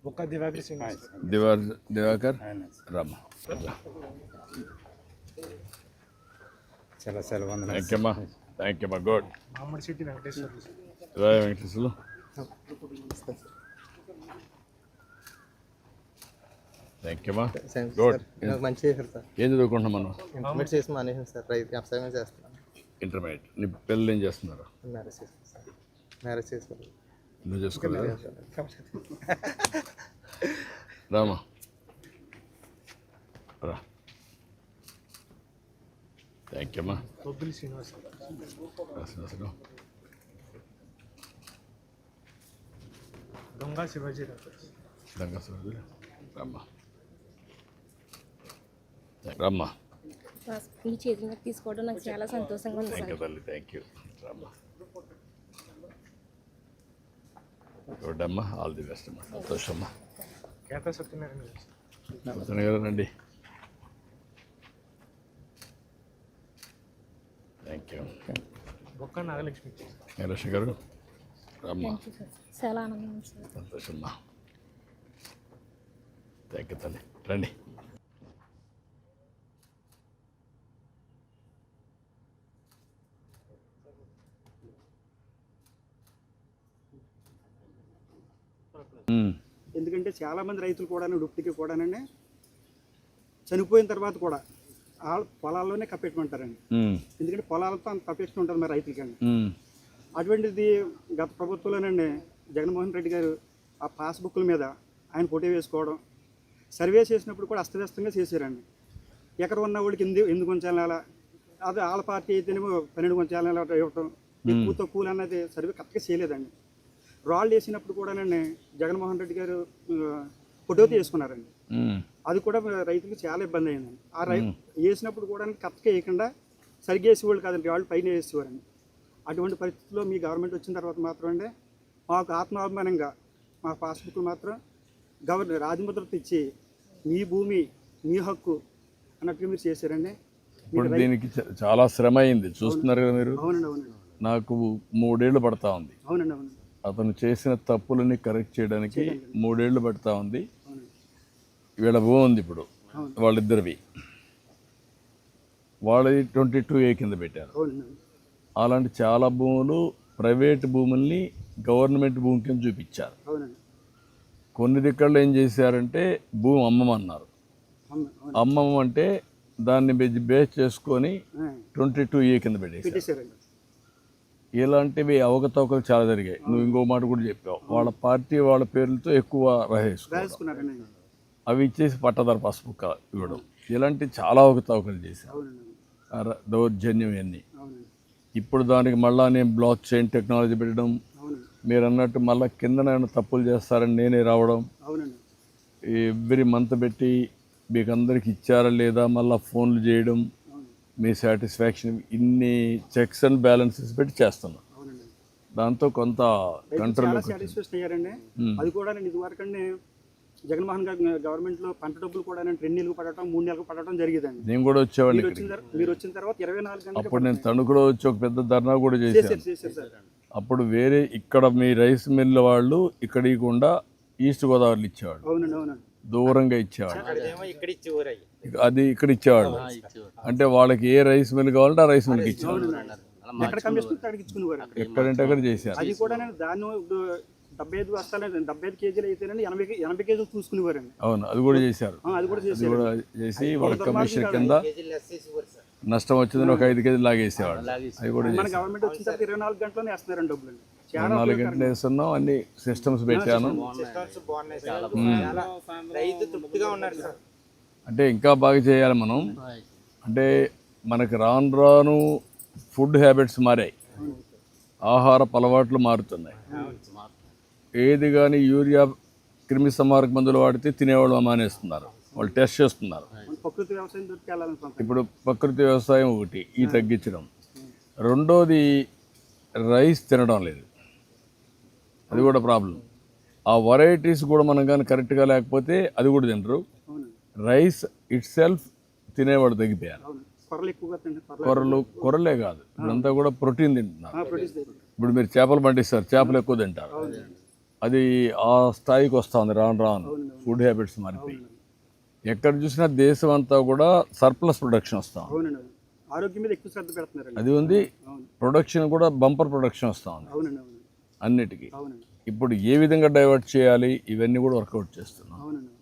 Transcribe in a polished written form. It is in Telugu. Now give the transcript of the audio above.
బొక్క దివాకర్ సింగ్ దివాకర్ రామ చాలా చాలా వందనాలు. థ్యాంక్ యూ అమ్మా గుడ్. మామిడి city Venkateswara Venkateswarlu thank you అమ్మా గుడ్. మంచి చేశారు సార్. ఏం చదువుకుంటున్నాం మనం? ఇంటర్మీడియట్ చేసి మానేసాను సార్. రైతు వ్యవసాయం చేస్తున్నాను. ఇంటర్మీడియట్. నీ పిల్లలు ఏం చేస్తున్నారు? మ్యారేజ్ చేస్తాను సార్. మ్యారేజ్ చేసుకోవాలి. నువ్వు చేసుకోలేదు రామా రా. థ్యాంక్ యూ అమ్మా. బొబ్బిలి శ్రీనివాస్ దొంగ శివాజీ రమ్మా రమ్మా. మీ చేతి మీద తీసుకోవడం నాకు చాలా సంతోషంగా ఉంది థ్యాంక్ యూ సార్. తల్లి. థ్యాంక్ యూ రమ్మా. గుడ్ అమ్మా. ఆల్ ది బెస్ట్ అమ్మా. సంతోషమ్మా. కేతా సత్యనారాయణ గారు రండి. Thank you. బొక్క నాగలక్ష్మి నీలక్ష్మి గారు రమ్మా. Thank you sir. చాలా ఆనందంగా ఉంది సార్. సంతోషమ్మా. థ్యాంక్ యూ తల్లి. రండి. ఎందుకంటే చాలామంది రైతులు కూడా డుప్టికి కూడానండి చనిపోయిన తర్వాత కూడా వాళ్ళ పొలాల్లోనే కప్పెట్టుకుంటారండి. ఎందుకంటే పొలాలతో అంత కప్పెట్టుకుంటారు మరి రైతులకండి. అటువంటిది గత ప్రభుత్వంలోనండి జగన్మోహన్ రెడ్డి గారు ఆ పాస్బుక్ల మీద ఆయన ఫోటో వేసుకోవడం, సర్వే చేసినప్పుడు కూడా అస్తవ్యస్తంగా చేశారండి. ఎక్కడ ఉన్న వాళ్ళకి ఎందుకు ఉంచాలి, అదే వాళ్ళ పార్టీ అయితేనేమో 12 ఉంచాలి ఇవ్వటం, ఎక్కువ తక్కువ అన్నది సర్వే కరెక్ట్గా చేయలేదండి. రాళ్ళు వేసినప్పుడు కూడానండి జగన్మోహన్ రెడ్డి గారు ఫోటో తీసుకున్నారండి. అది కూడా రైతులకు చాలా ఇబ్బంది అయిందండి. ఆ వేసినప్పుడు కూడా కరెక్ట్గా వేయకుండా సరిగ్గా వేసేవాళ్ళు కాదండి, వాళ్ళు పైన వేసేవారండి. అటువంటి పరిస్థితుల్లో మీ గవర్నమెంట్ వచ్చిన తర్వాత మాత్రం అండి మాకు ఆత్మాభిమానంగా మా పాస్బుక్లు మాత్రం రాజముద్రతో ఇచ్చి మీ భూమి మీ హక్కు అన్నట్టుగా మీరు చేశారండి. ఇప్పుడు దీనికి చాలా శ్రమ అయింది, చూస్తున్నారు కదా మీరు. అవునండి అవునండి. నాకు 3 ఏళ్ళు పడతా ఉంది. అవునండి అవునండి. అతను చేసిన తప్పులని కరెక్ట్ చేయడానికి 3 ఏళ్ళు పడతా ఉంది. వీళ్ళ భూమి ఉంది ఇప్పుడు వాళ్ళిద్దరివి. వాళ్ళది 22A కింద పెట్టారు. అలాంటి చాలా భూములు ప్రైవేట్ భూముల్ని గవర్నమెంట్ భూమి కింద చూపించారు. కొన్ని దిక్కల్లో ఏం చేశారంటే భూమి అమ్మమన్నారు. అమ్మమంటే దాన్ని బేస్ చేసుకొని 22A కింద పెట్టేశారు. ఇలాంటివి అవకతవకలు చాలా జరిగాయి. నువ్వు ఇంకో మాట కూడా చెప్పావు, వాళ్ళ పార్టీ వాళ్ళ పేర్లతో ఎక్కువ రాసేసుకున్నారు. అవి ఇచ్చేసి పట్టదారు పాస్బుక్ ఇవ్వడం, ఇలాంటి చాలా అవకతవకలు చేశారు. దౌర్జన్యం ఇవన్నీ. ఇప్పుడు దానికి మళ్ళా నేను బ్లాక్ చైన్ టెక్నాలజీ పెట్టడం, మీరు అన్నట్టు మళ్ళీ కింద నేను తప్పులు చేస్తారని నేనే రావడం, ఎవ్రీ మంత్ పెట్టి మీకు అందరికి ఇచ్చారా లేదా మళ్ళీ ఫోన్లు చేయడం, మీ సాటిస్ఫాక్షన్, ఇన్ని చెక్స్ అండ్ బ్యాలెన్సెస్ పెట్టి చేస్తున్నాం. దాంతో కొంత కంట్రోల్ సాటిస్ఫాక్షన్ అయ్యారండి. అది కూడా నేను ఇదివరకండి జగన్మోహన్ గారి గవర్నమెంట్లో పంట డబ్బులు కూడా 2 నెలలకు పడటం 3 నెలలకు పడటం జరిగేదండి. నేను కూడా వచ్చేవాడిని. మీరు వచ్చిన తర్వాత 24 గంటలు అప్పుడు నేను తణుకులో వచ్చి ఒక పెద్ద ధర్నా కూడా చేశాను. అప్పుడు వేరే ఇక్కడ మీ రైస్ మిల్ వాళ్ళు ఇక్కడ ఇవ్వకుండా ఈస్ట్ గోదావరిలో ఇచ్చేవాళ్ళు. అవునండి అవునండి. దూరంగా ఇచ్చేవాళ్ళు. అది ఇక్కడ ఇచ్చేవాళ్ళు. అంటే వాళ్ళకి ఏ రైస్ మిల్ కావాలంటే ఆ రైస్ మిల్కి ఇచ్చేవాళ్ళు. ఎక్కడంటే అక్కడ చేశారు. అది కూడా దాన్ని 75 బస్తాలు 75 కేజీలు అయితేనండి 80 కేజీలు చూసుకునేవారండి. అవును, అది కూడా చేశారు. అది కూడా చేసి వాళ్ళ కమిషన్ కింద నష్టం వచ్చిందని ఒక 5 కేజీలు లాగేసేవాళ్ళు. అది కూడా మన గవర్నమెంట్ వచ్చిన తర్వాత 24 గంటలోనే వేస్తున్నారండి డబ్బులు. 24 గంటలు వేస్తున్నాం. అన్ని సిస్టమ్స్ పెట్టాను. అంటే ఇంకా బాగా చేయాలి మనం. అంటే మనకి రాను రాను ఫుడ్ హ్యాబిట్స్ మారాయి, ఆహారపు అలవాట్లు మారుతున్నాయి. ఏది కానీ యూరియా క్రిమి సంహారక మందులు వాడితే తినేవాళ్ళు మానేస్తున్నారు, వాళ్ళు టెస్ట్ చేస్తున్నారు. ఇప్పుడు ప్రకృతి వ్యవసాయం ఒకటి ఈ తగ్గించడం, రెండోది రైస్ తినడం లేదు, అది కూడా ప్రాబ్లం. ఆ వెరైటీస్ కూడా మనం కానీ కరెక్ట్గా లేకపోతే అది కూడా తినరు. రైస్ ఇట్ సెల్ఫ్ తినేవాడు తగ్గిపోయారు. కొర్రలే కాదు, ఇప్పుడంతా కూడా ప్రోటీన్ తింటున్నారు. ఇప్పుడు మీరు చేపలు పండిస్తారు, చేపలు ఎక్కువ తింటారు. అది ఆ స్థాయికి వస్తూ ఉంది రాను రాను. అవునండి. ఫుడ్ హ్యాబిట్స్ మారిపోయి ఎక్కడ చూసినా దేశం అంతా కూడా సర్ప్లస్ ప్రొడక్షన్ వస్తాం. అవునండి. అవును. ఆరోగ్యం మీద ఎక్కువ శ్రద్ధ పెడుతున్నారండి. అది ఉంది. అవును. ప్రొడక్షన్ కూడా బంపర్ ప్రొడక్షన్ వస్తూ ఉంది అవునండి. అవును. అన్నిటికీ. అవునండి. ఇప్పుడు ఏ విధంగా డైవర్ట్ చేయాలి ఇవన్నీ కూడా వర్కౌట్ చేస్తున్నాం. అవునండి.